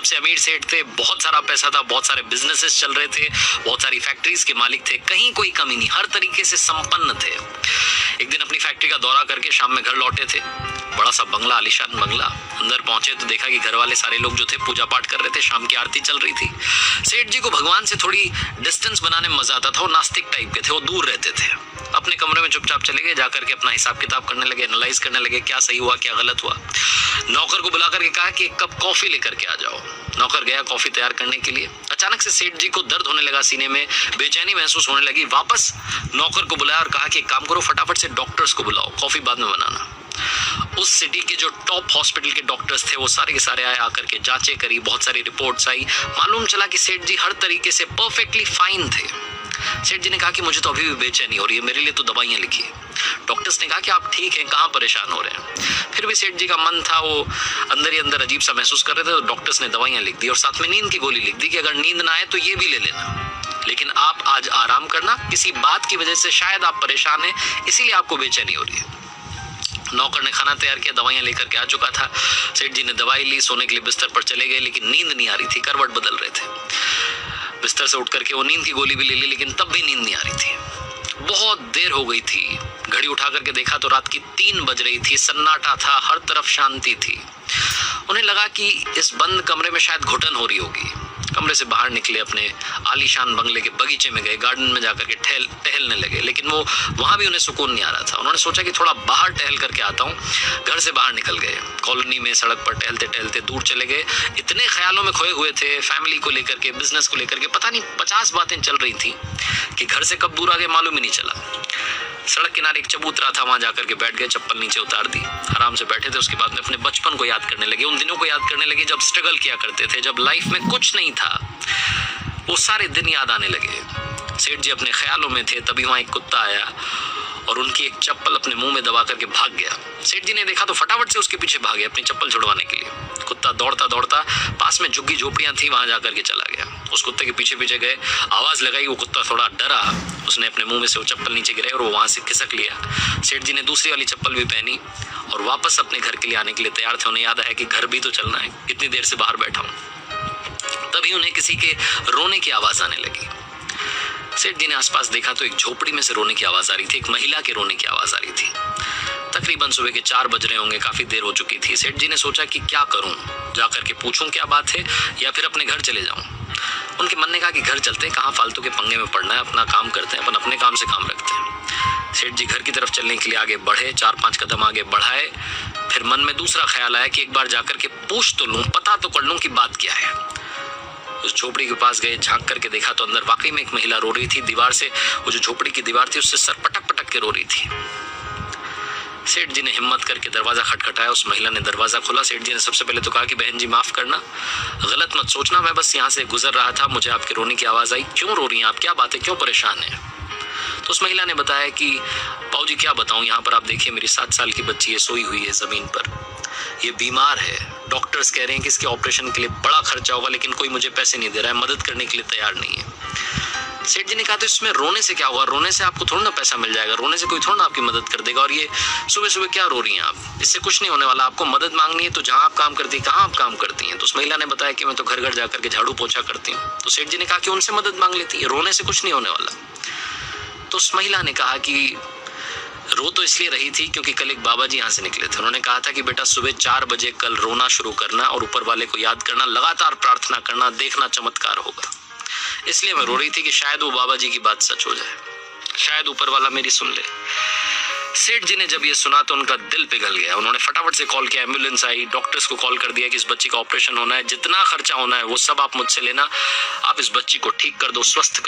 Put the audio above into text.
सबसे अमीर सेठ थे, बहुत सारा पैसा था, बहुत सारे बिजनेसेस चल रहे थे, बहुत सारी फैक्ट्रीज के मालिक थे, कहीं कोई कमी नहीं, हर तरीके से संपन्न थे। एक दिन अपनी फैक्ट्री का दौरा करके शाम में घर लौटे थे। बड़ा सा बंगला, आलीशान बंगला। अंदर पहुंचे तो देखा कि घर वाले सारे लोग जो थे पूजा पाठ कर रहे थे, शाम की आरती चल रही थी। सेठ जी को भगवान से थोड़ी डिस्टेंस बनाने में मजा आता था। वो नास्तिक टाइप के थे, वो दूर रहते थे। अपने कमरे में चुपचाप चले गए, जाकर के अपना हिसाब किताब करने लगे, एनालाइज करने लगे, क्या सही हुआ क्या गलत हुआ। नौकर को बुला करके कहा कि एक कप कॉफी लेकर के आ जाओ। नौकर गया कॉफी तैयार करने के लिए। अचानक से सेठ जी को दर्द होने लगा सीने में, बेचैनी महसूस होने लगी। वापस नौकर को बुलाया और कहा कि एक काम करो, फटाफट से डॉक्टर्स को बुलाओ, कॉफी बाद में बनाना। उस सिटी के जो टॉप हॉस्पिटल के डॉक्टर्स थे वो सारे के सारे आए, आकर के जांचें करी, बहुत सारी रिपोर्ट्स आई। मालूम चला कि सेठ जी हर तरीके से परफेक्टली फाइन थे। सेठ जी ने कहा कि मुझे तो अभी भी बेचैनी हो रही है, मेरे लिए तो दवाइयां लिखिए। डॉक्टर्स ने कहा कि आप ठीक हैं, कहाँ परेशान हो रहे हैं। फिर भी सेठ जी का मन था, वो अंदर ही अंदर अजीब सा महसूस कर रहे थे। तो डॉक्टर्स ने दवाइयां लिख दी और साथ में नींद की गोली लिख दी कि अगर नींद ना आए तो ये भी ले लेना, लेकिन आप आज आराम करना, किसी बात की वजह से शायद आप परेशान हैं, इसीलिए आपको बेचैनी हो रही है। नौकर ने खाना तैयार किया, दवाइयां लेकर के आ चुका था। सेठ जी ने दवाई ली, सोने के लिए बिस्तर पर चले गए, लेकिन नींद नहीं आ रही थी, करवट बदल रहे थे। बिस्तर से उठ करके वो नींद की गोली भी ले ली, लेकिन तब भी नींद नहीं आ रही थी। बहुत देर हो गई थी। घड़ी उठा करके देखा तो रात की 3 बज रही थी। सन्नाटा था, हर तरफ शांति थी। उन्हें लगा कि इस बंद कमरे में शायद घुटन हो रही होगी। कमरे से बाहर निकले, अपने आलीशान बंगले के बगीचे में गए, गार्डन में जाकर के टहलने लगे, लेकिन वो वहां भी उन्हें सुकून नहीं आ रहा था। उन्होंने सोचा कि थोड़ा बाहर टहल करके आता हूँ। घर से बाहर निकल गए, कॉलोनी में सड़क पर टहलते टहलते दूर चले गए। इतने ख्यालों में खोए हुए थे, फैमिली को लेकर के, बिजनेस को लेकर के, पता नहीं 50 बातें चल रही थी कि घर से कब दूर आ गए मालूम ही नहीं चला। सड़क किनारे एक चबूतरा था, वहां जाकर के बैठ गए, चप्पल नीचे उतार दी, आराम से बैठे थे। उसके बाद में अपने बचपन को याद करने लगे, उन दिनों को याद करने लगे जब स्ट्रगल किया करते थे, जब लाइफ में कुछ नहीं था। वो सारे दिन याद आने लगे। सेठ जी अपने ख्यालों में थे, तभी वहां एक कुत्ता आया और उनकी एक चप्पल अपने मुंह में दबा करके भाग गया। सेठ जी ने देखा तो फटाफट से उसके पीछे भागे अपनी चप्पल छुड़वाने के लिए। कुत्ता दौड़ता दौड़ता पास में झुग्गी झोपड़ियां थी, वहां जाकर के चला गया। उस कुत्ते के पीछे पीछे गए, आवाज लगाई, वो कुत्ता थोड़ा डरा, उसने अपने मुंह में से वो चप्पल नीचे गिराई और वो वहां से खिसक लिया। सेठ जी ने दूसरी वाली चप्पल भी पहनी और वापस अपने घर के लिए आने के लिए तैयार थे। उन्हें याद आया कि घर भी तो चलना है, कितनी देर से बाहर बैठा हूं। तभी उन्हें किसी के रोने की आवाज आने लगी। सेठ जी ने आसपास देखा तो एक झोपड़ी में से रोने की आवाज आ रही थी, एक महिला के रोने की आवाज आ रही थी। तकरीबन सुबह के 4 बज रहे होंगे, काफी देर हो चुकी थी। सेठ जी ने सोचा कि क्या करूं, जाकर के पूछूं क्या बात है या फिर अपने घर चले जाऊं। उनके मन ने कहा कि घर चलते हैं, कहाँ फालतू के पंगे में पड़ना है, अपना काम करते हैं, अपन अपने काम से काम रखते हैं। सेठ जी घर की तरफ चलने के लिए आगे बढ़े, 4-5 कदम आगे बढ़ाए। फिर मन में दूसरा ख्याल आया कि एक बार जाकर के पूछ तो लूं, पता तो कर लूं कि बात क्या है। उस झोपड़ी के पास गए, झांक करके देखा तो अंदर वाकई में एक महिला रो रही थी। दीवार से, वो जो झोपड़ी की दीवार थी, उससे सर पटक पटक के रो रही थी। सेठ जी ने हिम्मत करके दरवाजा खटखटाया, उस महिला ने दरवाजा खोला। सेठ जी ने सबसे पहले तो कहा कि बहन जी माफ करना, गलत मत सोचना, मैं बस यहाँ से गुजर रहा था, मुझे आपके रोने की आवाज आई। क्यों रो रही हैं आप, क्या बात है, क्यों परेशान है? तो उस महिला ने बताया कि पाऊ जी क्या बताऊं, यहाँ पर आप देखिए मेरी 7 साल की बच्ची है, सोई हुई है जमीन पर, ये बीमार है। डॉक्टर्स कह रहे हैं कि इसके ऑपरेशन के लिए बड़ा खर्चा होगा, लेकिन कोई मुझे पैसे नहीं दे रहा है, मदद करने के लिए तैयार नहीं है। सेठ जी ने कहा तो इसमें रोने से क्या होगा, रोने से आपको थोड़ा ना पैसा मिल जाएगा, रोने से कोई थोड़ा ना आपकी मदद कर देगा, और ये सुबह सुबह क्या रो रही हैं आप, इससे कुछ नहीं होने वाला। आपको मदद मांगनी है तो जहाँ आप काम करती है, कहाँ आप काम करती हैं? तो उस महिला ने बताया कि मैं तो घर घर जाकर के झाड़ू पोछा करती हूँ। तो सेठ जी ने कहा कि उनसे मदद मांग लेती है, रोने से कुछ नहीं होने वाला। तो उस महिला ने कहा कि रो तो इसलिए रही थी क्योंकि कल एक बाबा जी यहाँ से निकले थे। उन्होंने कहा था कि बेटा सुबह 4 बजे कल रोना शुरू करना और ऊपर वाले को याद करना, लगातार प्रार्थना करना, देखना चमत्कार होगा। इसलिए मैं रो रही थी कि शायद वो बाबा जी की बात सच हो जाए, शायद ऊपर वाला मेरी सुन ले। सेठ जी ने जब ये सुना तो उनका दिल पिघल गया। उन्होंने फटाफट से कॉल किया, एम्बुलेंस आई, डॉक्टर्स को कॉल कर दिया कि इस बच्ची का ऑपरेशन होना है, जितना खर्चा होना है वो सब आप मुझसे लेना, आप इस बच्ची को ठीक कर दो, स्वस्थ कर